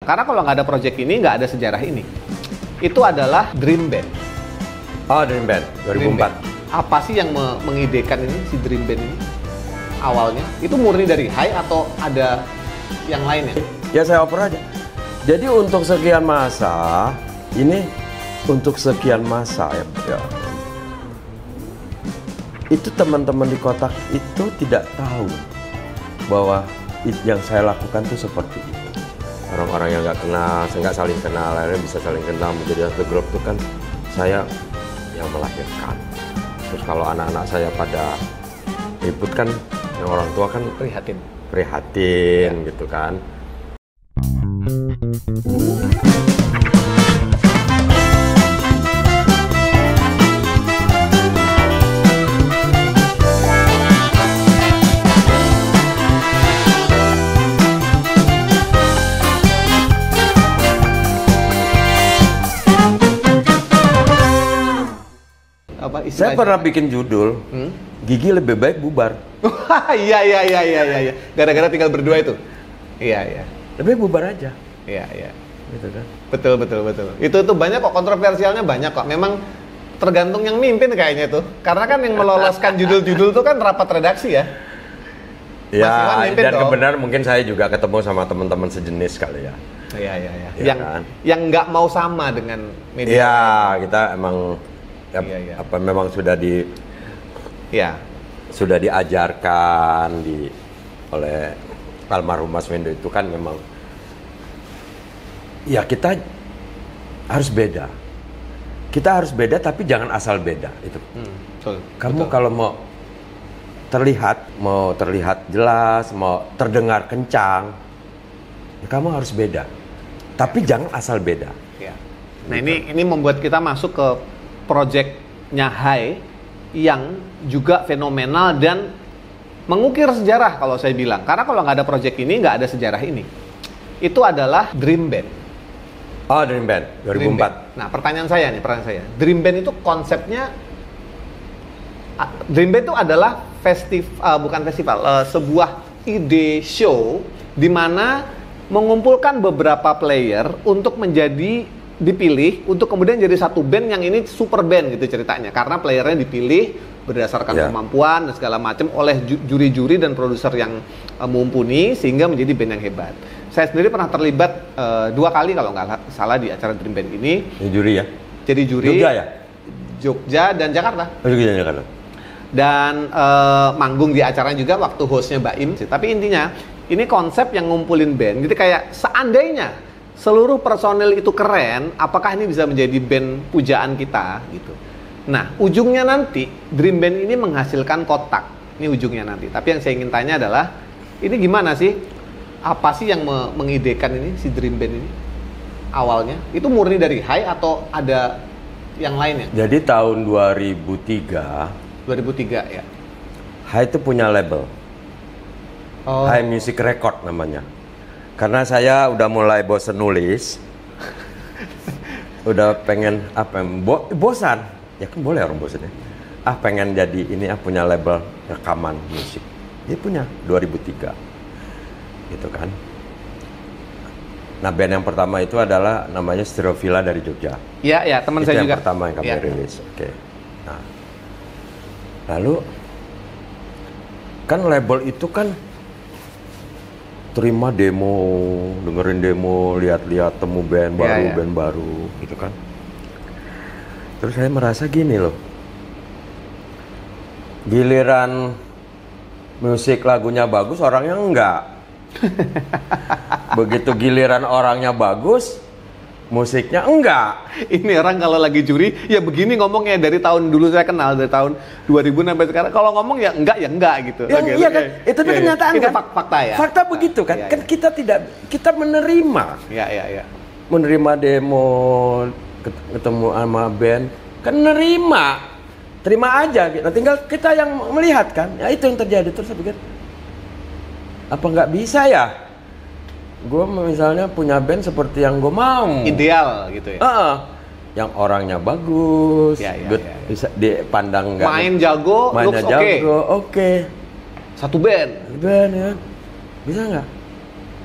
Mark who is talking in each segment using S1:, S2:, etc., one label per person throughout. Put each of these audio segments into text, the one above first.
S1: Karena kalau nggak ada project ini, nggak ada sejarah ini. Itu adalah Dream Band.
S2: Oh, Dream Band 2004.
S1: Dream Band. Apa sih yang mengidekan ini, si Dream Band ini? Awalnya, itu murni dari Hai atau ada yang lainnya?
S2: Ya saya oper aja. Jadi untuk sekian masa, ini untuk sekian masa ya. Itu teman-teman di kotak itu tidak tahu bahwa yang saya lakukan tuh seperti itu. Orang-orang yang nggak kenal, nggak saling kenal, akhirnya bisa saling kenal menjadi satu grup itu kan saya yang melahirkan. Terus kalau anak-anak saya pada ribut kan, yang orang tua kan prihatin gitu kan. Saya pernah bikin judul, Gigi lebih baik bubar.
S1: Iya. Gara-gara tinggal berdua itu. Iya.
S2: Lebih bubar aja.
S1: Iya.
S2: Gitu kan.
S1: Betul. Itu banyak kok, kontroversialnya banyak kok. Memang tergantung yang mimpin kayaknya tuh. Karena kan yang meloloskan judul-judul tuh kan rapat redaksi ya.
S2: Ya, dan kebenaran mungkin saya juga ketemu sama teman-teman sejenis kali ya.
S1: Iya.
S2: Ya, kan?
S1: Yang nggak mau sama dengan media.
S2: Iya, kita emang apa memang sudah sudah diajarkan oleh almarhum Mas Wendo itu kan memang ya kita harus beda. Kita harus beda tapi jangan asal beda itu. Kamu kalau mau terlihat jelas, mau terdengar kencang, ya kamu harus beda. Tapi jangan asal beda.
S1: Ya. Nah, ini membuat kita masuk ke project-nya Hai yang juga fenomenal dan mengukir sejarah kalau saya bilang. Karena kalau nggak ada project ini, nggak ada sejarah ini. Itu adalah Dream Band.
S2: Oh, Dream Band 2004.
S1: Dream Band. Nah, pertanyaan saya. Dream Band itu konsepnya, Dream Band itu adalah sebuah ide show di mana mengumpulkan beberapa player untuk dipilih untuk kemudian jadi satu band yang ini super band gitu ceritanya, karena playernya dipilih berdasarkan kemampuan dan segala macam oleh juri-juri dan produser yang mumpuni sehingga menjadi band yang hebat. Saya sendiri pernah terlibat 2 kali kalau nggak salah di acara Dream Band ini.
S2: Juri ya?
S1: Jadi juri.
S2: Jogja ya?
S1: Jogja dan Jakarta.
S2: Jogja dan Jakarta.
S1: Dan manggung di acaranya juga waktu hostnya Baim. Tapi intinya ini konsep yang ngumpulin band. Jadi kayak seandainya seluruh personil itu keren, apakah ini bisa menjadi band pujaan kita gitu. Nah, ujungnya nanti Dream Band ini menghasilkan kotak. Ini ujungnya nanti. Tapi yang saya ingin tanya adalah, ini gimana sih? Apa sih yang mengidekan ini si Dream Band ini? Awalnya itu murni dari Hai atau ada yang lainnya?
S2: Jadi tahun 2003
S1: ya.
S2: Hai itu punya label. Hai Music Record namanya. Karena saya udah mulai bosan nulis, udah pengen bosan, ya kan boleh orang bosan ya. Pengen jadi ini, punya label rekaman musik. Dia punya 2003, gitu kan. Nah, band yang pertama itu adalah namanya Stereovilla dari Jogja.
S1: Iya, teman saya juga.
S2: Itu yang pertama yang kami rilis. Oke. Nah, lalu kan label itu kan terima demo, dengerin demo, lihat-lihat temu band baru, gitu kan. Terus saya merasa gini loh, giliran musik lagunya bagus, orangnya enggak. Begitu giliran orangnya bagus, musiknya enggak.
S1: Ini orang kalau lagi juri, ya begini ngomongnya dari tahun dulu saya kenal, dari tahun 2000 sampai sekarang. Kalau ngomong ya enggak gitu.
S2: Ya, iya kan, itu kenyataan
S1: itu
S2: kan.
S1: Fakta ya.
S2: Fakta begitu kan. Kan kita menerima.
S1: Iya.
S2: Menerima demo, ketemu sama band, kan terima aja. Nah, tinggal kita yang melihat kan. Ya itu yang terjadi. Terus saya pikir, apa nggak bisa ya? Gue misalnya punya band seperti yang gue mau.
S1: Ideal gitu ya.
S2: Yang orangnya bagus, bisa dipandang nggak.
S1: Mainnya jago,
S2: oke.
S1: Satu band
S2: ya. Bisa nggak?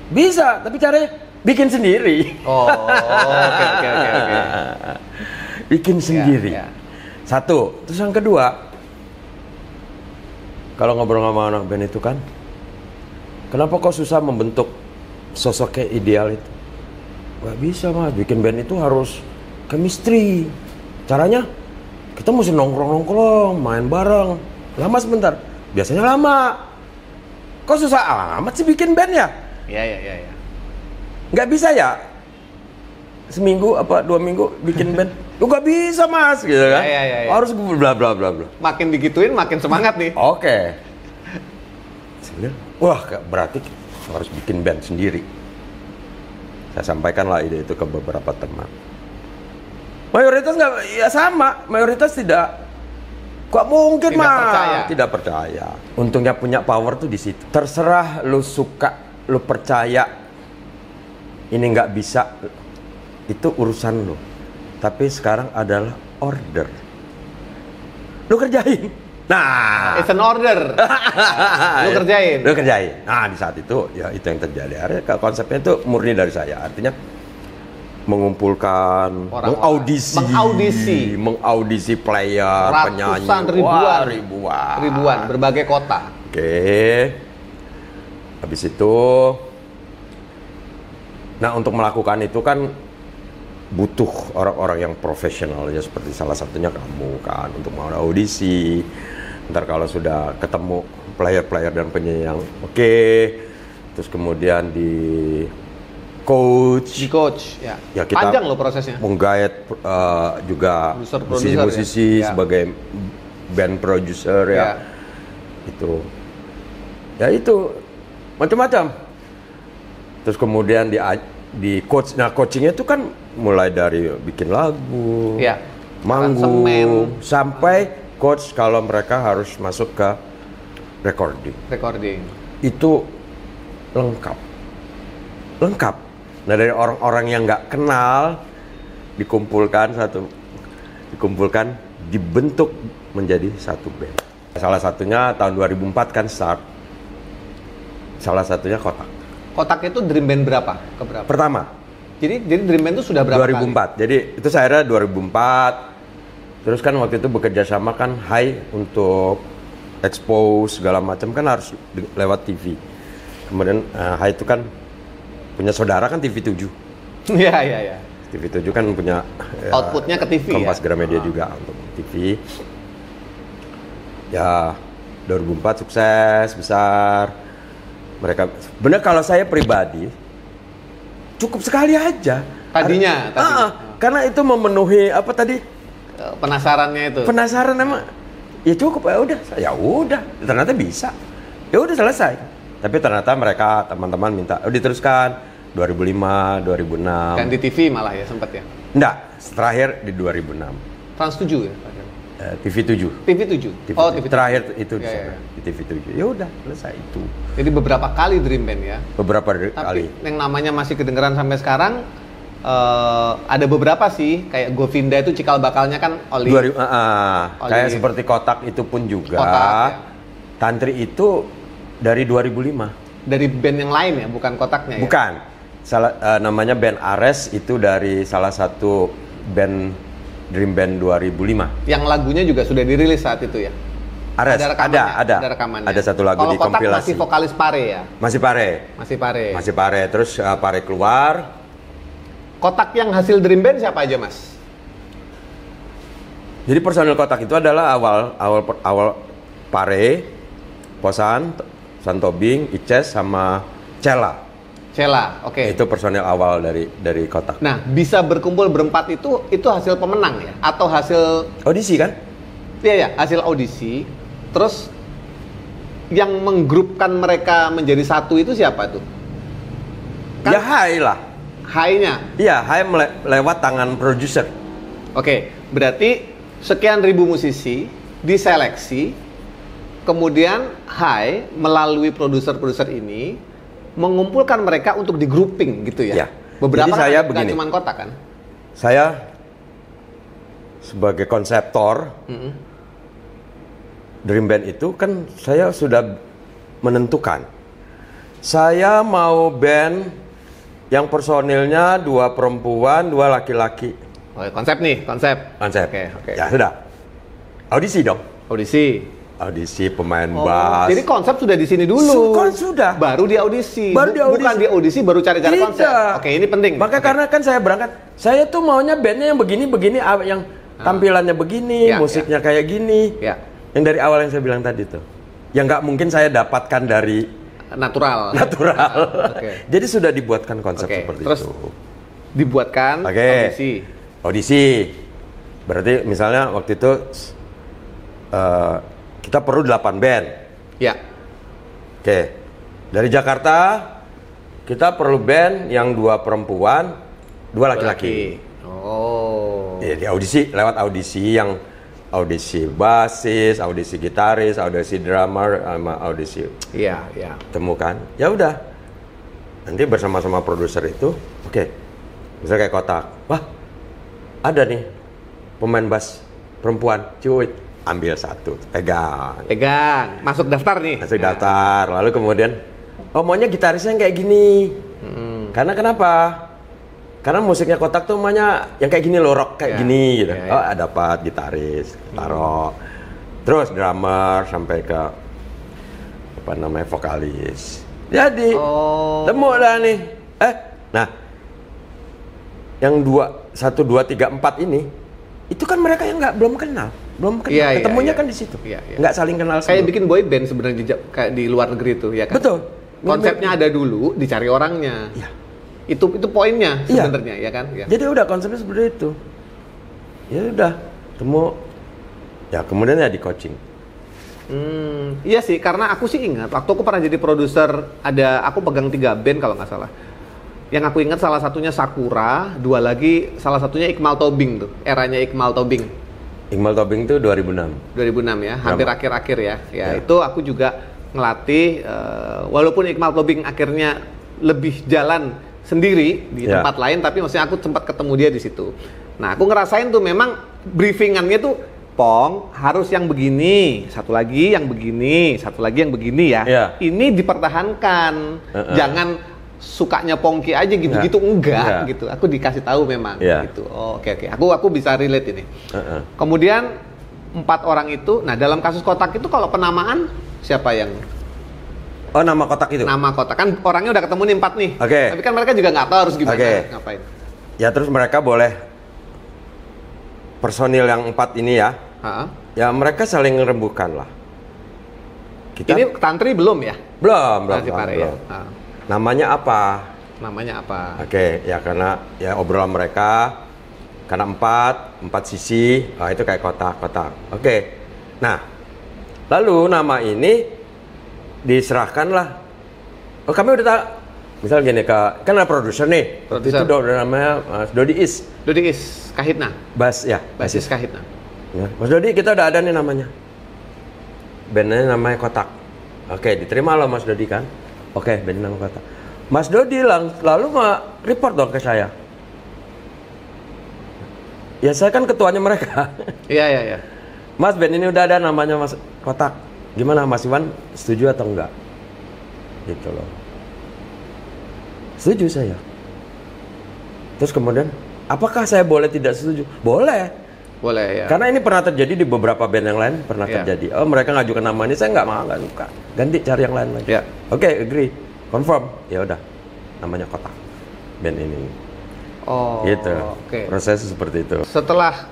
S2: Bisa, tapi caranya bikin sendiri.
S1: Oh, oke.
S2: Bikin sendiri.
S1: Ya.
S2: Satu. Terus yang kedua, kalau ngobrol sama anak band itu kan, kenapa kok susah membentuk sosoknya ideal itu? Gak bisa mas, bikin band itu harus chemistry. Caranya, kita mesti nongkrong-nongkrong, main bareng. Lama sebentar, biasanya lama. Kok susah amat sih bikin band ya?
S1: Iya.
S2: Nggak bisa ya? Seminggu apa 2 minggu bikin band? Lu nggak bisa mas, gitu kan?
S1: Iya.
S2: Harus bla bla bla bla.
S1: Makin digituin makin semangat nih.
S2: Oke. Wah, berarti harus bikin band sendiri. Saya sampaikanlah ide itu ke beberapa teman. Mayoritas nggak, ya sama. Mayoritas tidak. Kok mungkin mah? Tidak percaya. Untungnya punya power tuh di situ. Terserah lu suka, lu percaya. Ini nggak bisa. Itu urusan lu. Tapi sekarang adalah order. Lu kerjain. Nah,
S1: it's an order. Lu kerjain.
S2: Nah, di saat itu ya itu yang terjadi. Akhirnya konsepnya itu murni dari saya. Artinya mengumpulkan, mengaudisi player, penyanyi,
S1: ribuan, berbagai kota.
S2: Oke. Habis itu, nah untuk melakukan itu kan butuh orang-orang yang profesional ya, seperti salah satunya kamu kan, untuk mau audisi. Ntar kalau sudah ketemu player-player dan penyanyi yang oke, terus kemudian di coach,
S1: ya
S2: kita
S1: panjang loh prosesnya.
S2: Menggait juga musisi-musisi ya, sebagai band producer ya. Itu macam-macam. Terus kemudian di coach, nah coachingnya itu kan mulai dari bikin lagu,
S1: ya,
S2: manggung, sampai coach kalau mereka harus masuk ke recording. Itu lengkap. Nah, dari orang-orang yang nggak kenal dikumpulkan, dibentuk menjadi satu band. Salah satunya tahun 2004 kan start. Salah satunya Kotak.
S1: Kotak itu dream band berapa? Keberapa?
S2: Pertama.
S1: Jadi dream band itu sudah berapa
S2: 2004.
S1: kali?
S2: Jadi itu saya ada 2004. Terus kan waktu itu bekerja sama kan Hai untuk expose segala macam kan harus lewat TV. Kemudian Hai itu kan punya saudara kan TV7.
S1: Iya.
S2: TV7 kan punya
S1: outputnya ke TV
S2: Kompas
S1: ya?
S2: Gramedia juga untuk TV. Ya 2004 sukses besar. Mereka benar, kalau saya pribadi cukup sekali aja.
S1: Tadinya.
S2: Karena itu memenuhi apa tadi?
S1: Penasarannya itu.
S2: Penasaran emang. Ya cukup, ya udah. Ternyata bisa. Ya udah selesai. Tapi ternyata mereka teman-teman minta diteruskan 2005, 2006.
S1: Kan di TV malah ya sempat ya?
S2: Enggak, terakhir di 2006.
S1: Trans 7 ya?
S2: TV7.
S1: TV7. Oh, TV7.
S2: Terakhir itu di
S1: ya.
S2: Di TV7. Ya udah, selesai itu.
S1: Jadi beberapa kali dream band ya?
S2: Kali.
S1: Tapi yang namanya masih kedengeran sampai sekarang, ada beberapa sih, kayak Govinda itu cikal bakalnya kan Oli.
S2: Kayak seperti Kotak itu pun juga.
S1: Kotak, ya.
S2: Tantri itu dari 2005.
S1: Dari band yang lain ya, bukan Kotaknya ya?
S2: Bukan. Namanya band Ares, itu dari salah satu band Dream Band 2005. Yang
S1: lagunya juga sudah dirilis saat itu ya?
S2: Ares, ada rekamannya. Ada satu lagu di kompilasi.
S1: Kalau Kotak masih vokalis Pare ya? Masih Pare.
S2: Terus Pare keluar.
S1: Kotak yang hasil Dream Band siapa aja mas?
S2: Jadi personil Kotak itu adalah awal Pare, Posan, Santobing, Ices sama Cela, oke. Itu personil awal dari Kotak.
S1: Nah, bisa berkumpul berempat itu hasil pemenang ya? Atau hasil
S2: audisi kan?
S1: Iya, hasil audisi. Terus yang menggrupkan mereka menjadi satu itu siapa tuh?
S2: Kan? Ya Hai lah.
S1: Hai-nya?
S2: Iya, Hai lewat tangan produser.
S1: Oke, berarti sekian ribu musisi diseleksi, kemudian Hai melalui produser-produser ini mengumpulkan mereka untuk di grouping gitu ya? Beberapa. Jadi saya begini, cuma Kotak kan?
S2: Saya sebagai konseptor Dream Band itu kan saya sudah menentukan saya mau band yang personilnya 2 perempuan, 2 laki-laki.
S1: Oh, konsep nih, konsep.
S2: Konsep.
S1: Oke.
S2: Ya sudah. Audisi dong. Audisi pemain bass.
S1: Jadi konsep sudah di sini dulu.
S2: Sudah.
S1: Baru di audisi.
S2: Baru di audisi.
S1: Bukan di audisi baru cari-cari konsep. Oke, ini penting.
S2: Maka karena kan saya berangkat, saya tuh maunya bandnya yang begini-begini, yang tampilannya begini, musiknya kayak gini.
S1: Ya.
S2: Yang dari awal yang saya bilang tadi tuh. Yang nggak mungkin saya dapatkan dari
S1: natural.
S2: Okay. Jadi sudah dibuatkan konsep seperti
S1: terus
S2: itu.
S1: Dibuatkan
S2: audisi. Berarti misalnya waktu itu kita perlu 8 band.
S1: Ya.
S2: Oke. Dari Jakarta kita perlu band yang 2 perempuan, 2 laki-laki.
S1: Oh.
S2: Ya, di audisi, lewat audisi yang audisi bassis, audisi gitaris, audisi drummer, sama audisi.
S1: Iya.
S2: Temukan. Ya udah. Nanti bersama-sama produser itu, oke. Misalnya kayak Kotak. Wah, ada nih pemain bass perempuan, cuy. Ambil 1, pegang.
S1: Masuk daftar nih.
S2: Masuk daftar. Lalu kemudian, maunya gitarisnya yang kayak gini. Karena kenapa? Karena musiknya Kotak tuh maunya yang kayak gini loh, rock kayak gini gitu. Dapat gitaris, taruh. Terus drummer sampai ke vokalis. Jadi temu lah nih. Nah, yang 1, 2, 3, 4 ini, itu kan mereka yang belum kenal. Ketemunya kan di situ. Nggak saling kenal.
S1: Kayak bikin boy band sebenarnya kayak di luar negeri itu, ya kan?
S2: Betul.
S1: Konsepnya ada dulu, dicari orangnya.
S2: Iya.
S1: Itu poinnya sebenarnya, ya kan? Ya.
S2: Jadi udah konsepnya seperti itu. Ya udah, temu. Ya kemudian ya di coaching.
S1: Iya sih, karena aku sih ingat waktu aku pernah jadi produser, aku pegang 3 band kalau nggak salah. Yang aku ingat salah satunya Sakura, 2 lagi, salah satunya Iqmal Tobing tuh, eranya Iqmal Tobing.
S2: Iqmal Tobing tuh 2006.
S1: 2006 ya, hampir akhir-akhir ya. Itu aku juga ngelatih, walaupun Iqmal Tobing akhirnya lebih jalan sendiri di tempat lain, tapi maksudnya aku sempat ketemu dia di situ. Nah, aku ngerasain tuh memang briefingannya tuh, Pong harus yang begini, satu lagi yang begini, satu lagi yang begini ya. Ini dipertahankan, jangan sukanya Pongki aja gitu-gitu, enggak gitu. Aku dikasih tahu memang gitu. Oke. Aku bisa relate ini. Kemudian 4 orang itu, nah dalam kasus Kotak itu kalau penamaan siapa yang?
S2: Oh, nama Kotak itu?
S1: Nama Kotak, kan orangnya udah ketemu nih 4 nih. Tapi kan mereka juga nggak tahu harus gimana, ngapain.
S2: Ya terus mereka boleh, personil yang 4 ini ya, ya mereka saling ngerembukan lah.
S1: Ini Tantri belum ya?
S2: Belum. Namanya apa? Oke, ya karena ya obrolan mereka, karena 4 sisi, itu kayak kotak. Oke. Nah, lalu nama ini diserahkanlah. Kami udah tahu. Misal gini, kan ada produser nih. Waktu itu udah namanya Mas Dodi Is
S1: Kahitna. Basis Kahitna.
S2: Ya, Mas Dodi, kita udah ada nih namanya. Bandnya namanya Kotak. Oke, diterima loh Mas Dodi kan. Oke, bandnya nama Kotak. Mas Dodi lalu report dong ke saya. Ya saya kan ketuanya mereka.
S1: Iya.
S2: Mas, band ini udah ada namanya Mas Kotak. Gimana Mas Iwan, setuju atau enggak? Gitu loh. Setuju saya. Terus kemudian, apakah saya boleh tidak setuju? Boleh ya. Karena ini pernah terjadi di beberapa band yang lain, pernah terjadi. Mereka ngajukan nama ini, saya nggak suka. Ganti, cari yang lain lagi. Oke, agree. Confirm, ya udah, namanya Kotak, band ini. Gitu. Prosesnya seperti itu.
S1: Setelah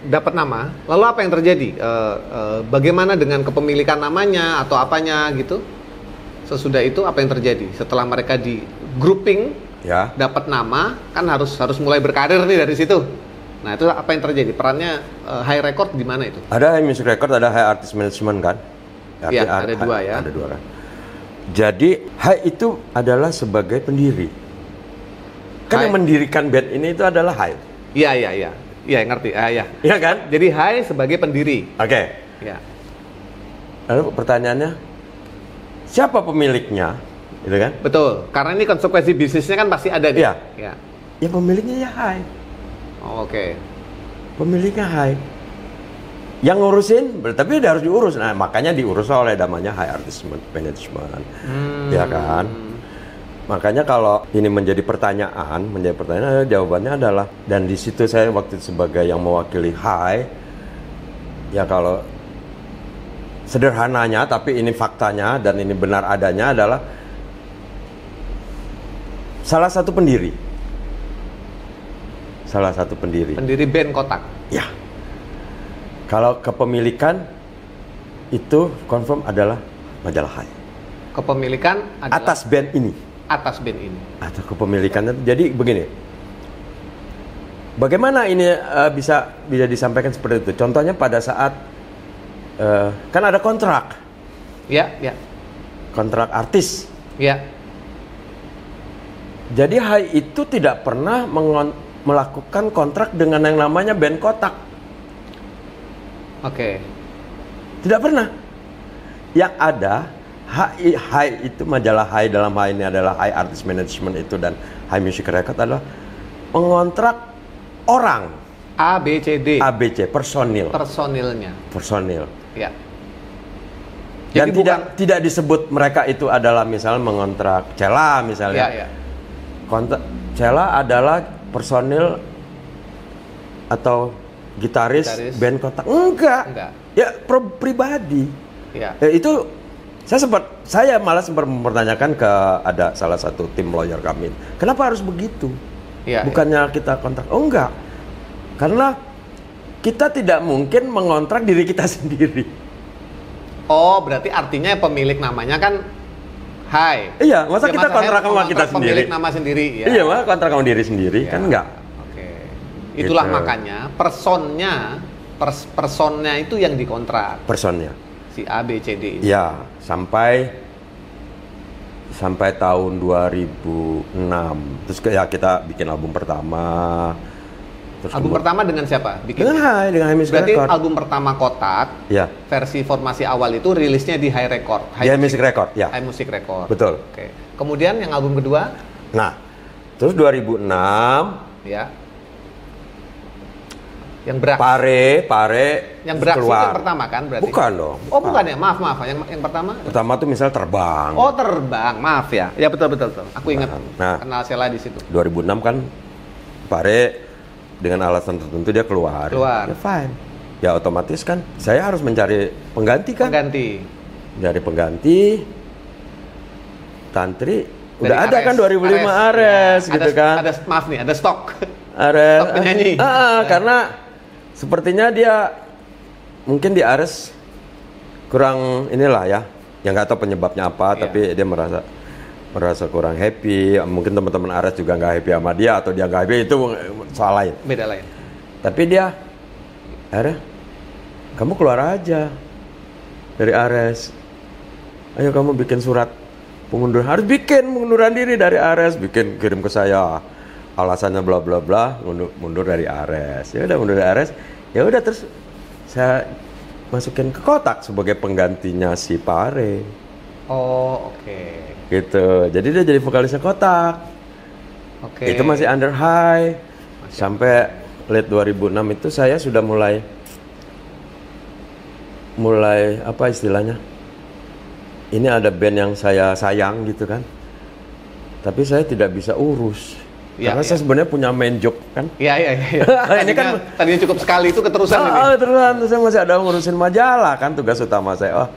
S1: dapat nama, lalu apa yang terjadi? Bagaimana dengan kepemilikan namanya atau apanya gitu? Sesudah itu apa yang terjadi? Setelah mereka di grouping, dapat nama, kan harus mulai berkarir nih dari situ. Nah itu apa yang terjadi? Perannya High Record di mana itu?
S2: Ada High Music Record, ada High Artist Management kan?
S1: Iya, ada 2 ya.
S2: Ada 2 kan. Jadi High itu adalah sebagai pendiri. Kan yang mendirikan band ini itu adalah High.
S1: Iya, ngerti.
S2: Iya kan?
S1: Jadi High sebagai pendiri.
S2: Oke.
S1: Ya.
S2: Lalu pertanyaannya, siapa pemiliknya? Gitu kan?
S1: Betul. Karena ini konsekuensi bisnisnya kan pasti ada nih.
S2: Iya. Ya pemiliknya ya High.
S1: Oke.
S2: Pemiliknya High. Yang ngurusin, tapi udah harus diurus. Nah, makanya diurus oleh namanya High Artist Management. Ya kan? Makanya kalau ini menjadi pertanyaan, jawabannya adalah, dan di situ saya waktu itu sebagai yang mewakili HAI, ya kalau sederhananya, tapi ini faktanya dan ini benar adanya adalah salah satu pendiri
S1: Pendiri band Kotak.
S2: ya, kalau kepemilikan itu confirm adalah majalah HAI
S1: Kepemilikan adalah
S2: atas band ini.
S1: atas band ini.
S2: Atau kepemilikannya. Jadi begini, bagaimana ini bisa disampaikan seperti itu? Contohnya pada saat kan ada kontrak
S1: Ya.
S2: kontrak artis.
S1: Ya.
S2: Jadi HAI itu tidak pernah melakukan kontrak dengan yang namanya band Kotak.
S1: Oke.
S2: Tidak pernah. Yang ada HAI itu, majalah HAI dalam hal ini adalah HAI Artist Management itu dan HAI Music Record adalah mengontrak orang
S1: ABC
S2: personilnya.
S1: Ya.
S2: Dan
S1: Jadi
S2: tidak disebut mereka itu adalah misalnya mengontrak Cella misalnya.
S1: Ya.
S2: Kontrak Cella adalah personil atau gitaris band Kotak. Enggak. Ya pribadi.
S1: Ya.
S2: Itu saya malah sempat mempertanyakan ke ada salah satu tim lawyer kami. Kenapa harus begitu?
S1: Ya,
S2: Bukannya kita kontrak? Oh enggak. Karena kita tidak mungkin mengontrak diri kita sendiri.
S1: Oh, berarti artinya pemilik namanya kan HAI.
S2: Iya, masa kita
S1: HAI
S2: kontrak sama kita sendiri?
S1: Pemilik nama sendiri ya.
S2: Iya, masa kontrak sama diri sendiri
S1: Ya.
S2: kan enggak.
S1: Oke. Itulah
S2: Gitu.
S1: makanya personnya itu yang dikontrak.
S2: Personnya.
S1: Si A, B, C, D ini.
S2: Ya, sampai tahun 2006. Terus ya kita bikin album pertama. Terus
S1: Album pertama dengan siapa?
S2: dengan HAI Music
S1: Berarti
S2: Record.
S1: album pertama Kotak,
S2: Ya,
S1: versi formasi awal itu rilisnya di HAI Record.
S2: HAI Music Record, ya.
S1: HAI Music Record.
S2: Betul.
S1: Oke. Kemudian yang album kedua,
S2: Nah, terus 2006
S1: ya. Yang beraksi.
S2: Pare
S1: Yang beraksi itu
S2: keluar.
S1: yang pertama kan berarti?
S2: Bukan dong.
S1: Oh, bukan ya? Maaf. Yang pertama?
S2: Pertama tuh misal terbang.
S1: Oh, terbang. Maaf ya. Ya betul. Aku ingat.
S2: Nah.
S1: Kenal Sheila di situ.
S2: 2006 kan Pare dengan alasan tertentu dia keluar. Ya fine. Ya otomatis kan saya harus mencari pengganti kan. Dari pengganti Tantri
S1: Dari
S2: udah ada
S1: Ares.
S2: kan 2005 Ares
S1: Ya,
S2: gitu kan.
S1: Ada stok.
S2: Ares.
S1: Stok penyanyi.
S2: Karena sepertinya dia mungkin di Ares kurang inilah ya. Yang nggak tahu penyebabnya apa,
S1: Iya.
S2: tapi dia merasa kurang happy. Mungkin teman-teman Ares juga nggak happy sama dia atau dia nggak happy, itu soal lain.
S1: Beda lain.
S2: Tapi dia akhirnya kamu keluar aja dari Ares. Ayo kamu bikin surat pengunduran, harus bikin pengunduran diri dari Ares, kirim ke saya. Alasannya bla bla bla, mundur dari Ares. Ya udah mundur dari Ares. Ya udah terus saya masukin ke Kotak sebagai penggantinya si Pare.
S1: Oh, oke.
S2: Gitu. Jadi dia jadi vokalisnya Kotak.
S1: Oke.
S2: Itu masih under HAI. Sampai late 2006 itu saya sudah mulai apa istilahnya? Ini ada band yang saya sayang gitu kan. Tapi saya tidak bisa urus.
S1: Ya,
S2: karena saya sebenarnya punya main job kan.
S1: Iya.
S2: Ini kan
S1: tadinya cukup sekali itu keterusan ini.
S2: Terusan. Terus saya masih ada ngurusin majalah kan, tugas utama saya.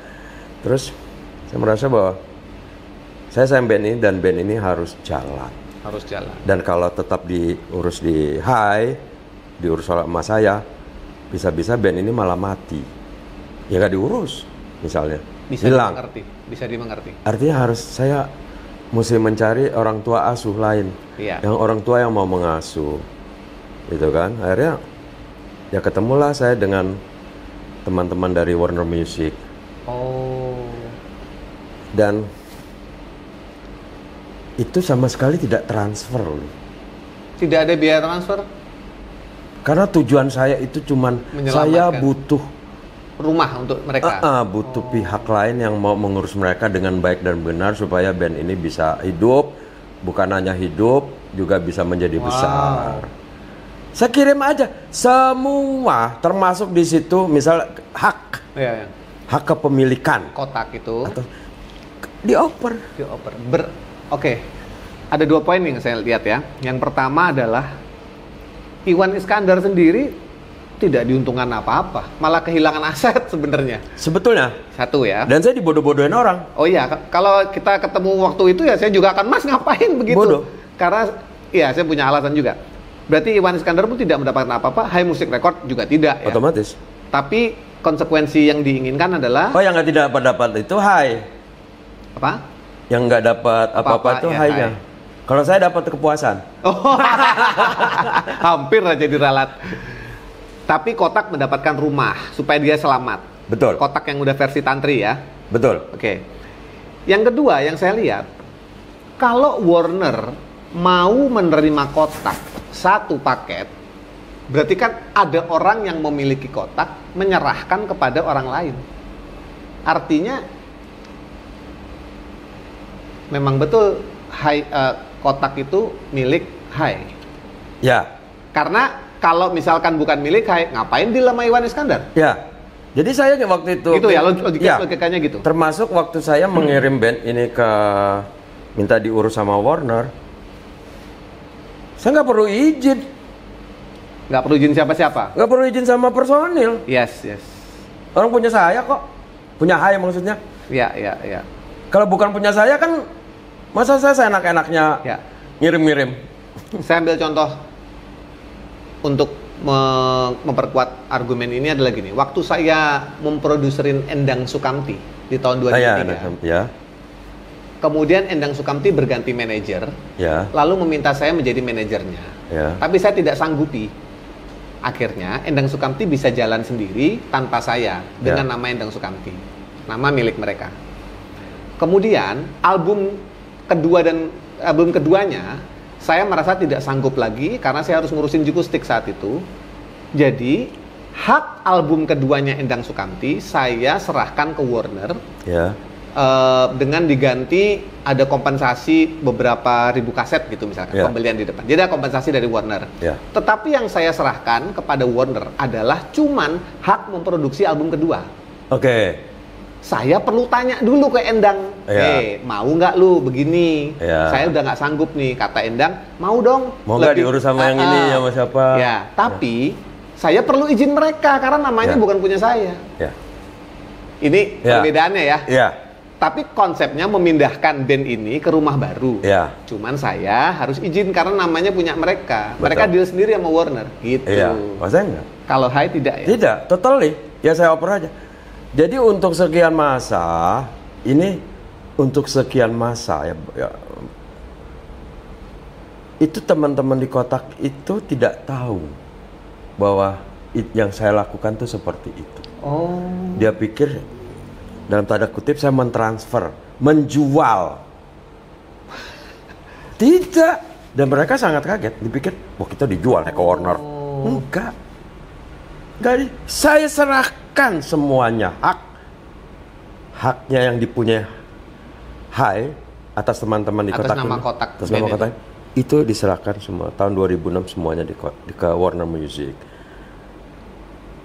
S2: Terus saya merasa bahwa saya sayang band ini dan band ini harus jalan. Dan kalau tetap diurus di HAI, diurus oleh emak saya, bisa-bisa band ini malah mati. Ya nggak diurus, misalnya. Hilang.
S1: Bisa dimengerti.
S2: Artinya saya mesti mencari orang tua asuh lain.
S1: Iya.
S2: Yang orang tua yang mau mengasuh. Gitu kan. Akhirnya ya ketemulah saya dengan teman-teman dari Warner Music.
S1: Oh.
S2: Dan itu sama sekali tidak transfer loh.
S1: Tidak ada biaya transfer?
S2: Karena tujuan saya itu cuman saya butuh
S1: rumah untuk mereka.
S2: Butuh pihak lain yang mau mengurus mereka dengan baik dan benar supaya band ini bisa hidup, bukan hanya hidup, juga bisa menjadi besar. Saya kirim aja semua, termasuk di situ misal hak kepemilikan
S1: Kotak itu
S2: atau dioper.
S1: Oke. Ada 2 poin yang saya lihat ya. Yang pertama adalah Iwan Iskandar sendiri tidak diuntungkan apa-apa, malah kehilangan aset sebenarnya.
S2: Sebetulnya.
S1: Satu ya.
S2: Dan saya dibodoh-bodohin orang.
S1: Oh iya, kalau kita ketemu waktu itu ya saya juga akan, Mas ngapain begitu?
S2: Bodoh.
S1: Karena ya saya punya alasan juga. Berarti Iwan Iskandar pun tidak mendapatkan apa-apa, High Music Record juga tidak ya.
S2: Otomatis.
S1: Tapi konsekuensi yang diinginkan adalah
S2: Oh, yang nggak tidak dapat itu high.
S1: apa?
S2: Yang nggak dapat apa-apa itu
S1: ya,
S2: high-nya.
S1: high.
S2: Kalau saya dapat kepuasan.
S1: Oh, hampir aja diralat. Tapi Kotak mendapatkan rumah supaya dia selamat.
S2: Betul.
S1: Kotak yang udah versi tantri ya.
S2: Betul.
S1: Oke. Yang kedua yang saya lihat, kalau Warner mau menerima Kotak satu paket, berarti kan ada orang yang memiliki Kotak menyerahkan kepada orang lain. Artinya memang betul Kotak itu milik Hai.
S2: Ya.
S1: Karena kalau misalkan bukan milik Hai, ngapain deal sama Iwan Iskandar?
S2: Ya. Jadi saya waktu itu
S1: Gitu ya, logikanya gitu.
S2: Termasuk waktu saya mengirim band ini ke minta diurus sama Warner. Saya nggak perlu izin.
S1: Nggak perlu izin siapa-siapa?
S2: Nggak perlu izin sama personil.
S1: Yes.
S2: Orang punya saya kok. Punya Hai maksudnya.
S1: Ya.
S2: Kalau bukan punya saya kan, masa saya enak-enaknya
S1: Ya.
S2: ngirim-ngirim.
S1: Saya ambil contoh untuk memperkuat argumen ini adalah gini. Waktu saya memproduserin Endang Sukamti di tahun 2003,
S2: Ya.
S1: kemudian Endang Sukamti berganti manajer,
S2: Ya.
S1: lalu meminta saya menjadi manajernya.
S2: Ya.
S1: Tapi saya tidak sanggupi. Akhirnya Endang Sukamti bisa jalan sendiri tanpa saya dengan nama Endang Sukamti, nama milik mereka. Kemudian album keduanya saya merasa tidak sanggup lagi karena saya harus ngurusin Jukustik saat itu. Jadi hak album keduanya Endang Sukamti saya serahkan ke Warner.
S2: Ya.
S1: Dengan diganti ada kompensasi beberapa ribu kaset gitu misalkan,
S2: Ya.
S1: pembelian di depan. Jadi ada kompensasi dari Warner.
S2: Ya.
S1: Tetapi yang saya serahkan kepada Warner adalah cuman hak memproduksi album kedua.
S2: Oke.
S1: Saya perlu tanya dulu ke Endang,
S2: Ya.
S1: mau nggak lu begini?
S2: Ya.
S1: Saya udah nggak sanggup nih, kata Endang, mau dong.
S2: Mau nggak diurus sama yang ini, sama siapa?
S1: Ya, tapi saya perlu izin mereka karena namanya
S2: Ya.
S1: bukan punya saya.
S2: Ya.
S1: Ini
S2: Ya.
S1: perbedaannya ya.
S2: Ya.
S1: Tapi konsepnya memindahkan band ini ke rumah baru.
S2: Ya.
S1: Cuman saya harus izin karena namanya punya mereka.
S2: Betul.
S1: Mereka deal sendiri sama Warner. Gitu.
S2: Iya. Oh, saya enggak.
S1: Kalau Hai tidak ya?
S2: Tidak, totally. Ya saya oper aja. Jadi untuk sekian masa, ini untuk sekian masa ya itu teman-teman di Kotak itu tidak tahu bahwa yang saya lakukan tuh seperti itu.
S1: Oh.
S2: Dia pikir dalam tanda kutip saya mentransfer, menjual. Tidak. Dan mereka sangat kaget. Dipikir, wah kita dijual ke Warner. Enggak. Saya serahkan semuanya. Haknya yang dipunyai Hai atas teman-teman di
S1: Atas
S2: Kotak.
S1: nama Kotak.
S2: Atas nama Kotak. Itu diserahkan semua. Tahun 2006 semuanya ke Warner Music.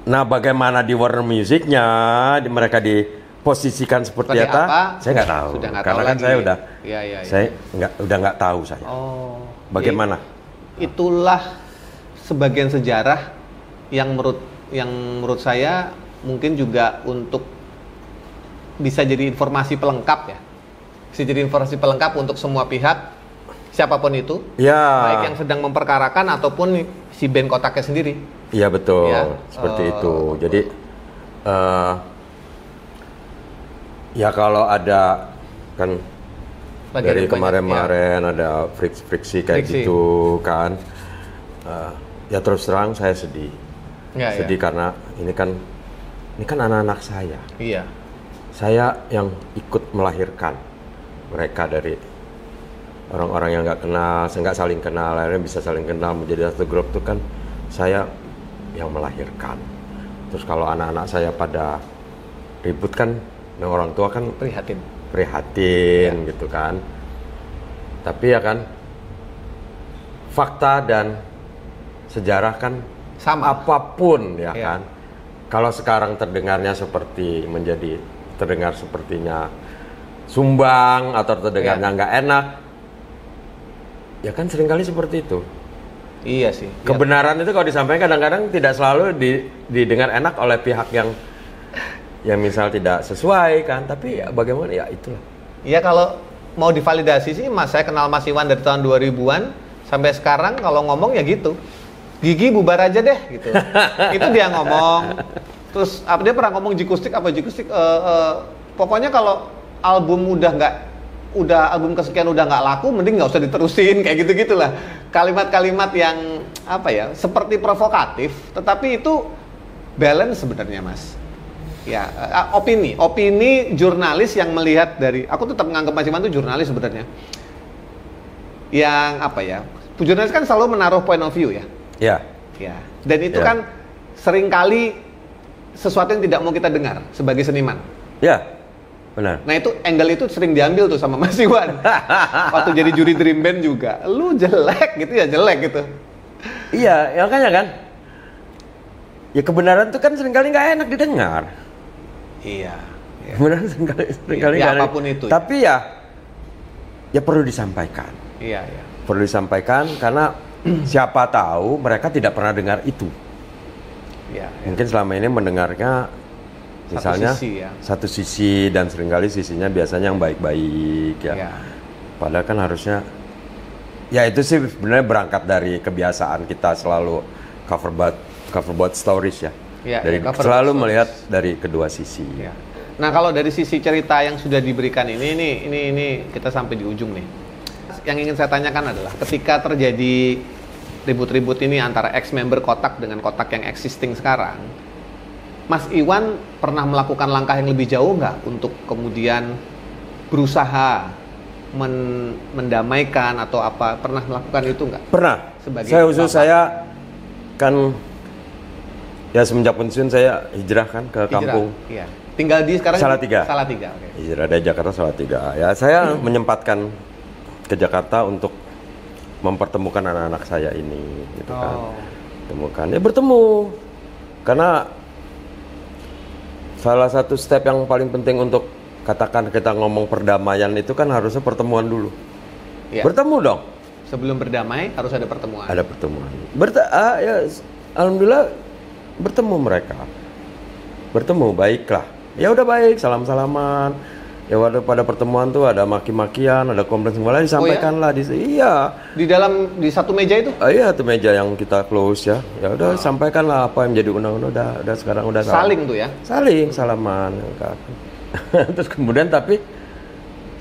S2: Nah, bagaimana di Warner Musicnya mereka diposisikan seperti apa? Saya nggak tahu. Karena kan saya udah, saya nggak tahu saya.
S1: Oh.
S2: Bagaimana?
S1: Itulah sebagian sejarah yang menurut saya mungkin juga untuk bisa jadi informasi pelengkap ya. Bisa jadi informasi pelengkap untuk semua pihak, siapapun itu.
S2: Ya.
S1: Baik yang sedang memperkarakan ataupun si band Kotaknya sendiri.
S2: Iya betul,
S1: Ya,
S2: seperti itu. Jadi ya kalau ada kan dari kemarin-kemarin ada friksi kayak gitu kan, ya terus terang saya sedih. Sedih karena ini kan anak-anak saya.
S1: Iya.
S2: Saya yang ikut melahirkan mereka dari orang-orang yang nggak kenal, nggak saling kenal, akhirnya bisa saling kenal menjadi satu grup itu kan saya yang melahirkan. Terus kalau anak-anak saya pada ribut kan, orang tua kan prihatin gitu kan. Tapi ya kan fakta dan sejarah kan
S1: sama
S2: apapun ya kan. Kalau sekarang terdengarnya terdengar sepertinya sumbang atau terdengarnya nggak enak, Ya kan seringkali seperti itu.
S1: Iya sih.
S2: Kebenaran itu kalau disampaikan kadang-kadang tidak selalu didengar enak oleh pihak yang misal tidak sesuai kan, tapi ya bagaimana ya itulah.
S1: Iya, kalau mau divalidasi sih Mas, saya kenal Mas Iwan dari tahun 2000-an sampai sekarang kalau ngomong ya gitu. Gigi bubar aja deh gitu. Itu dia ngomong. Terus dia pernah ngomong Jikustik pokoknya kalau album album kesekian udah nggak laku, mending nggak usah diterusin, kayak gitu-gitulah. Kalimat-kalimat yang seperti provokatif, tetapi itu balance sebenarnya, Mas. Ya, opini jurnalis yang melihat dari, aku tetap menganggap Mas Iwan itu jurnalis sebenarnya. Yang jurnalis kan selalu menaruh point of view ya.
S2: Ya.
S1: Ya. Dan itu kan seringkali sesuatu yang tidak mau kita dengar sebagai seniman.
S2: Ya. Benar.
S1: Nah itu angle itu sering diambil tuh sama Mas Iwan. Waktu jadi juri Dream Band juga, lu jelek gitu ya, jelek gitu.
S2: Iya, ya makanya kan. Ya kebenaran itu kan seringkali nggak enak didengar.
S1: Iya.
S2: Kebenaran seringkali
S1: ya, apapun itu.
S2: Tapi ya perlu disampaikan.
S1: Iya.
S2: Perlu disampaikan karena siapa tahu mereka tidak pernah dengar itu.
S1: Iya.
S2: Mungkin selama ini mendengarnya misalnya satu sisi dan seringkali sisinya biasanya yang baik-baik ya. Padahal kan harusnya ya itu sih sebenarnya berangkat dari kebiasaan kita selalu cover both stories ya. Dari selalu melihat dari kedua sisi. Ya.
S1: Nah, kalau dari sisi cerita yang sudah diberikan ini kita sampai di ujung nih. Yang ingin saya tanyakan adalah ketika terjadi ribut-ribut ini antara ex-member Kotak dengan Kotak yang existing sekarang, Mas Iwan pernah melakukan langkah yang lebih jauh nggak untuk kemudian berusaha mendamaikan atau apa? Pernah melakukan itu nggak?
S2: Pernah. Saya kan ya semenjak pensiun saya hijrah kan ke kampung.
S1: Iya. Tinggal di sekarang
S2: Salatiga.
S1: Oke.
S2: Hijrah dari Jakarta Salatiga. Ya saya menyempatkan ke Jakarta untuk mempertemukan anak-anak saya ini, gitu kan. Bertemu karena salah satu step yang paling penting untuk katakan kita ngomong perdamaian itu kan harusnya pertemuan dulu. Ya. Bertemu dong.
S1: Sebelum berdamai harus ada pertemuan.
S2: Ada pertemuan. Ya, alhamdulillah bertemu mereka. Bertemu baiklah. Ya udah baik, salam-salaman. Ya pada pertemuan tuh ada maki-makian, ada komplain semua disampaikanlah
S1: di satu meja itu?
S2: Iya, satu meja yang kita close ya. Ya udah sampaikanlah apa yang menjadi undang-undang udah sekarang udah
S1: saling tuh ya.
S2: Saling salaman. Terus kemudian tapi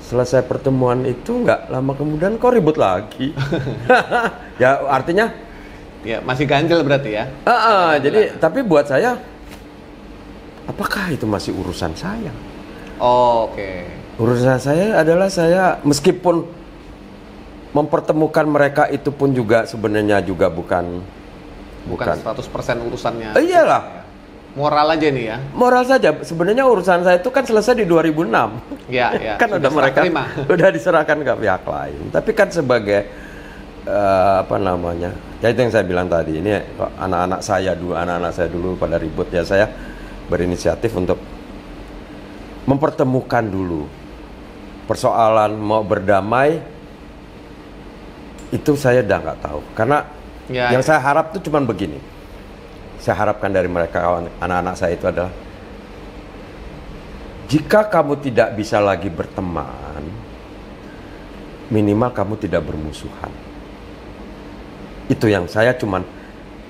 S2: selesai pertemuan itu nggak lama kemudian kok ribut lagi. Ya artinya
S1: ya masih ganjel berarti ya.
S2: Jadi tapi buat saya apakah itu masih urusan saya?
S1: Oke.
S2: Urusan saya adalah saya meskipun mempertemukan mereka itu pun juga sebenarnya juga bukan
S1: 100% urusannya.
S2: Iyalah.
S1: Moral aja nih ya.
S2: Moral saja. Sebenarnya urusan saya itu kan selesai di 2006.
S1: Iya.
S2: Kan udah mereka udah diserahkan ke pihak lain. Tapi kan sebagai ya itu yang saya bilang tadi. Ini anak-anak saya dulu pada ribut ya, saya berinisiatif untuk mempertemukan dulu persoalan mau berdamai itu saya udah nggak tahu karena yang saya harap tuh cuman begini, saya harapkan dari mereka anak-anak saya itu adalah jika kamu tidak bisa lagi berteman minimal kamu tidak bermusuhan. Itu yang saya cuman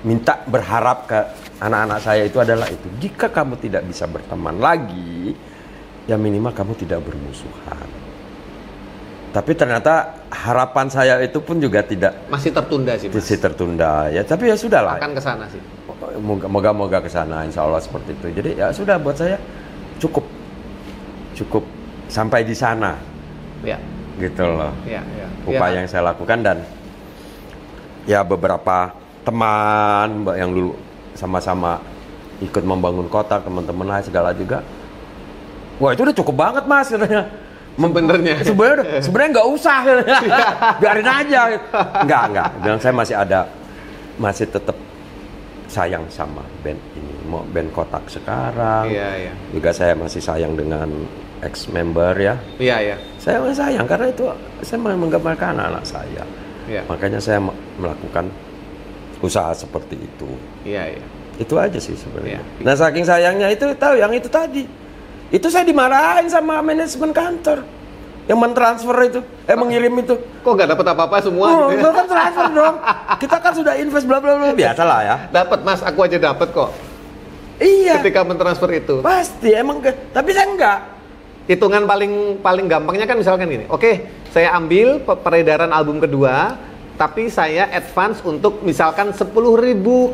S2: minta berharap ke anak-anak saya itu adalah itu, jika kamu tidak bisa berteman lagi ya minimal kamu tidak bermusuhan. Tapi ternyata harapan saya itu pun juga tidak,
S1: masih tertunda sih Mas.
S2: Masih tertunda ya, tapi ya sudahlah.
S1: Akan ke sana sih.
S2: Moga-moga ke sana insya Allah seperti itu. Jadi ya sudah buat saya cukup sampai di sana. Ya. Gitu loh. Ya. Upaya yang saya lakukan dan ya beberapa teman yang dulu sama-sama ikut membangun Kotak, teman-teman lain segala juga. Wah itu udah cukup banget Mas katanya. Sebenarnya nggak usah katanya. Biarin aja. Enggak. Dan saya masih tetap sayang sama band ini. Mau band Kotak sekarang.
S1: Iya.
S2: Juga saya masih sayang dengan ex-member ya.
S1: Iya.
S2: Saya masih sayang karena itu saya menggambarkan anak saya.
S1: Iya.
S2: Makanya saya melakukan usaha seperti itu.
S1: Iya, iya.
S2: Itu aja sih sebenarnya.
S1: Iya.
S2: Nah saking sayangnya itu tahu yang itu tadi. Itu saya dimarahin sama manajemen kantor yang mentransfer itu, mengirim itu.
S1: Kok nggak dapat apa-apa semua?
S2: Oh,
S1: Gitu ya?
S2: kan transfer dong. Kita kan sudah invest bla bla bla, biasalah ya.
S1: Dapat Mas, aku aja dapat kok.
S2: Iya.
S1: Ketika mentransfer itu.
S2: Pasti emang tapi saya enggak.
S1: Hitungan paling gampangnya kan misalkan gini. Oke, saya ambil peredaran album kedua, tapi saya advance untuk misalkan 10.000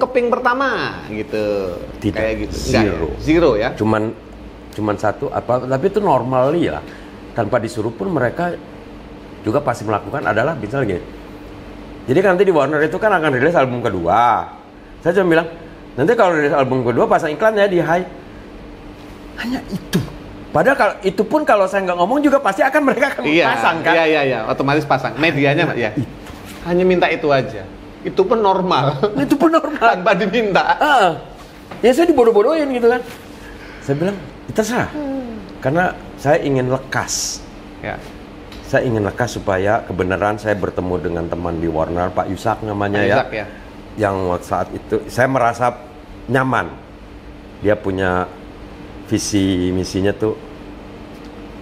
S1: keping pertama gitu.
S2: Tidak,
S1: Kayak gitu.
S2: zero.
S1: Ya? Zero ya.
S2: Cuman satu apa, tapi itu normal ya. Tanpa disuruh pun mereka juga pasti melakukan adalah misalnya gini. Jadi nanti di Warner itu kan akan rilis album kedua. Saya cuma bilang, nanti kalau rilis album kedua pasang iklan ya di Hai. Hanya itu. Padahal kalau itu pun kalau saya nggak ngomong juga pasti akan mereka akan pasang kan.
S1: Iya, otomatis pasang. Medianya ya. Hanya minta itu aja. Itu pun normal.
S2: Itu pun normal.
S1: Tanpa diminta.
S2: Ya saya dibodoh-bodohin gitu kan. Saya bilang, terserah. Karena saya ingin lekas.
S1: Ya.
S2: Saya ingin lekas supaya kebenaran saya bertemu dengan teman di Warner, Pak Yusak namanya
S1: Yusak, ya.
S2: Yang saat itu saya merasa nyaman. Dia punya visi misinya tuh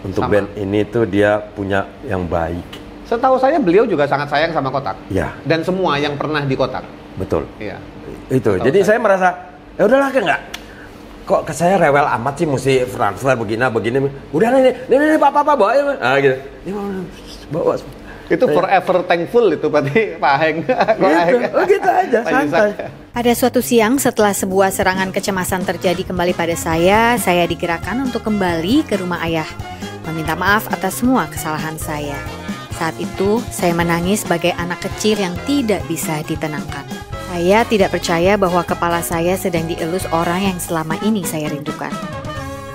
S2: untuk
S1: Sama.
S2: band ini tuh dia punya yang baik.
S1: Setahu saya beliau juga sangat sayang sama Kotak.
S2: Ya,
S1: Dan semua yang pernah di Kotak.
S2: betul.
S1: Iya.
S2: Itu.
S1: Setahu
S2: Jadi saya merasa ya udahlah kan enggak. Kok ke saya rewel amat sih mesti transfer begini. Udah nih Pak bawa ya. Gitu. Bawa.
S1: Itu forever thankful itu berarti Pak Heng.
S2: Gitu aja,
S1: Pak
S2: santai.
S1: Yusak.
S3: Pada suatu siang setelah sebuah serangan kecemasan terjadi kembali pada saya digerakkan untuk kembali ke rumah ayah, meminta maaf atas semua kesalahan saya. Saat itu, saya menangis sebagai anak kecil yang tidak bisa ditenangkan. Saya tidak percaya bahwa kepala saya sedang dielus orang yang selama ini saya rindukan.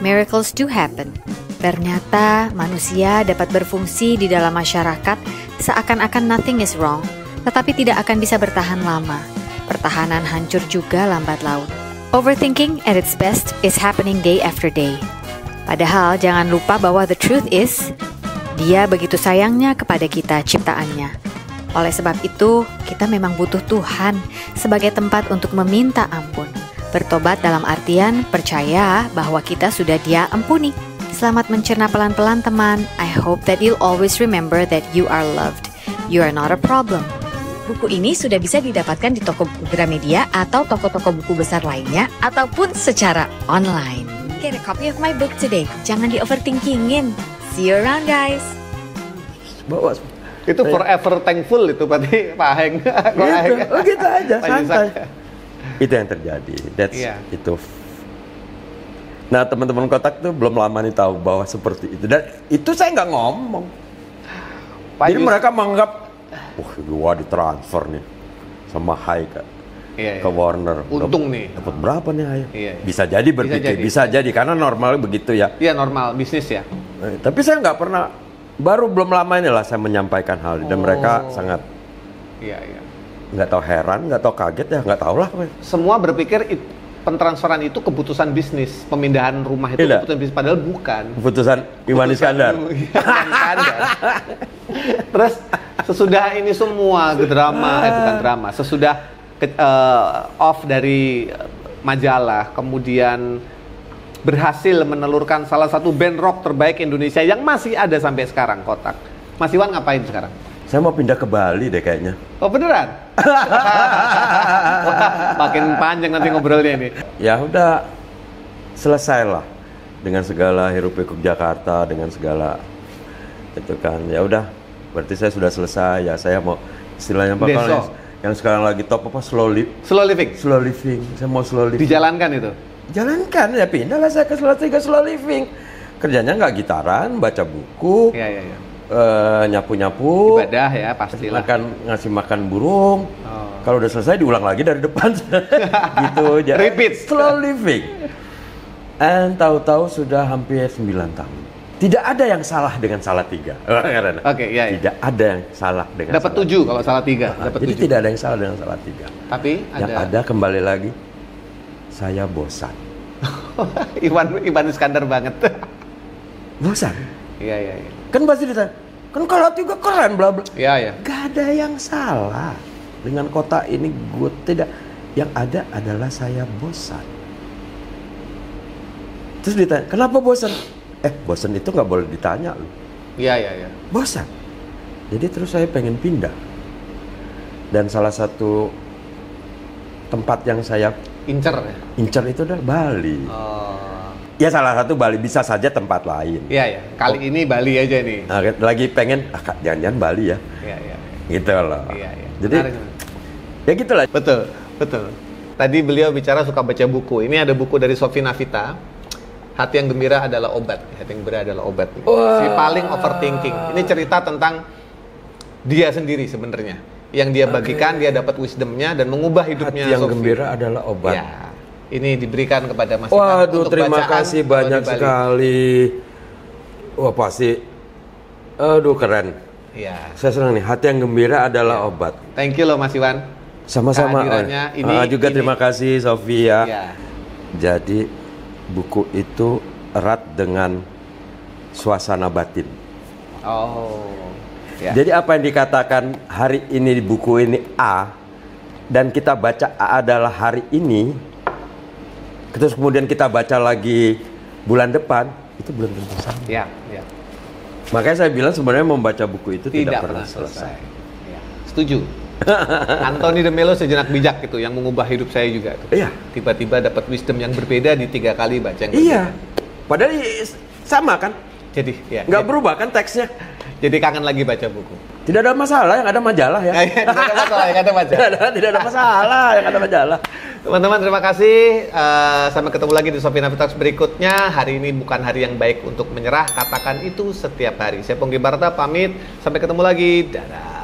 S3: Miracles do happen. Ternyata manusia dapat berfungsi di dalam masyarakat seakan-akan nothing is wrong, tetapi tidak akan bisa bertahan lama. Pertahanan hancur juga lambat laun. Overthinking at its best is happening day after day. Padahal jangan lupa bahwa the truth is, Dia begitu sayangnya kepada kita ciptaannya. Oleh sebab itu, kita memang butuh Tuhan sebagai tempat untuk meminta ampun. Bertobat dalam artian percaya bahwa kita sudah Dia ampuni. Selamat mencerna pelan-pelan teman. I hope that you'll always remember that you are loved. You are not a problem.
S4: Buku ini sudah bisa didapatkan di toko buku Gramedia atau toko-toko buku besar lainnya ataupun secara online. Get a copy of my book today. Jangan di-overthinkingin. See you around guys.
S2: Bawa.
S1: Itu forever thankful itu berarti Pak Heng.
S2: Gitu aja,
S1: Pak
S2: santai.
S1: Yusak.
S2: Itu yang terjadi. Itu. Nah teman-teman Kotak tuh belum lama nih tahu bahwa seperti itu. Dan itu saya nggak ngomong. Jadi mereka menganggap, gua ditransfer nih sama Hai ke Warner.
S1: Untung nih.
S2: Dapat berapa nih Hai?
S1: Iya.
S2: Bisa jadi berpikir, bisa jadi karena normalnya begitu ya.
S1: Iya normal bisnis ya.
S2: Tapi saya nggak pernah. Baru belum lama inilah saya menyampaikan hal dan mereka sangat nggak tahu heran, nggak tahu kaget ya, nggak tahu lah.
S1: Semua berpikir pentransferan itu keputusan bisnis, pemindahan rumah itu keputusan bisnis, padahal bukan.
S2: Keputusan Iwan Iskandar.
S1: Terus sesudah ini semua bukan drama, sesudah off dari majalah, kemudian berhasil menelurkan salah satu band rock terbaik Indonesia yang masih ada sampai sekarang, Kotak. Mas Iwan ngapain sekarang?
S2: Saya mau pindah ke Bali deh kayaknya.
S1: Oh beneran? Makin panjang nanti ngobrolnya ini.
S2: Ya udah, selesailah dengan segala hiruk pikuk Jakarta, dengan segala itu kan. Ya udah, berarti saya sudah selesai. Ya saya mau istilahnya apa kalau yang sekarang lagi top apa slow living. Saya mau slow living.
S1: Dijalankan itu.
S2: Jalankan ya, pindahlah saya ke slow living. Kerjanya nggak gitaran, baca buku. Nyapu-nyapu,
S1: ibadah ya pastilah.
S2: Ngasih makan burung. Kalau udah selesai diulang lagi dari depan. Gitu aja.
S1: Repeat.
S2: Slow living. And tahu-tahu sudah hampir 9 tahun. Tidak ada yang salah dengan salah 3. Tidak ada yang salah dengan
S1: dapat 7 kalau salah 3.
S2: Jadi 7. Tidak ada yang salah dengan salah 3.
S1: Tapi
S2: yang ada kembali lagi, saya bosan.
S1: Iwan Iskandar banget.
S2: Bosan?
S1: Iya.
S2: Kan pasti ditanya, Kan kalau juga keren bla bla.
S1: Iya, ya.
S2: Gak ada yang salah dengan kota ini. Gue tidak. Yang ada adalah saya bosan. Terus ditanya, kenapa bosan? Bosan itu nggak boleh ditanya loh.
S1: Iya, iya, iya.
S2: Bosan. Jadi terus saya pengen pindah. Dan salah satu tempat yang saya
S1: Incer ya.
S2: incar itu adalah Bali.
S1: Oh.
S2: Ya salah satu Bali, bisa saja tempat lain.
S1: Iya, ya. Kali ini Bali aja nih.
S2: Nah, lagi pengen, jangan-jangan Bali ya.
S1: Iya, iya.
S2: Gitu loh.
S1: Iya, iya.
S2: Jadi,
S1: Menarik.
S2: ya gitulah.
S1: Betul, betul. Tadi beliau bicara suka baca buku. Ini ada buku dari Sofi Navita. Hati yang gembira adalah obat. Hati yang gembira adalah obat. Si paling overthinking. Ini cerita tentang dia sendiri sebenarnya. Yang dia bagikan, dia dapat wisdomnya dan mengubah hidupnya.
S2: Hati yang
S1: Sofi.
S2: gembira adalah obat.
S1: Ya, ini diberikan kepada Mas Ivan
S2: Waduh,
S1: untuk
S2: terima
S1: bacaan
S2: kasih
S1: kalau
S2: banyak
S1: di Bali.
S2: sekali. Wah, pasti. Aduh, keren.
S1: Iya.
S2: Saya senang nih, hati yang gembira adalah obat.
S1: Thank you loh Mas Iwan.
S2: Sama-sama.
S1: Kehadirannya ini
S2: juga
S1: ini.
S2: terima kasih Sofia.
S1: Ya.
S2: Jadi buku itu erat dengan suasana batin.
S1: Oh. Ya.
S2: Jadi apa yang dikatakan hari ini di buku ini A, dan kita baca A adalah hari ini, terus kemudian kita baca lagi bulan depan, itu belum tentu sama.
S1: Ya, ya.
S2: Makanya saya bilang sebenarnya membaca buku itu tidak pernah selesai.
S1: Ya. Setuju. Anthony de Mello sejenak bijak gitu yang mengubah hidup saya juga tuh.
S2: Iya.
S1: Tiba-tiba dapat wisdom yang berbeda di 3 kali baca yang
S2: Iya. Padahal sama kan?
S1: berbeda. Jadi ya.
S2: Nggak berubah kan teksnya?
S1: Jadi kangen lagi baca buku.
S2: Tidak ada masalah, yang ada majalah ya.
S1: Tidak ada masalah yang ada baca.
S2: Tidak ada masalah, yang ada majalah.
S1: Teman-teman terima kasih. Sampai ketemu lagi di Sofi Navita Talks berikutnya. Hari ini bukan hari yang baik untuk menyerah. Katakan itu setiap hari. Saya Pongki Barta pamit. Sampai ketemu lagi. Dadah.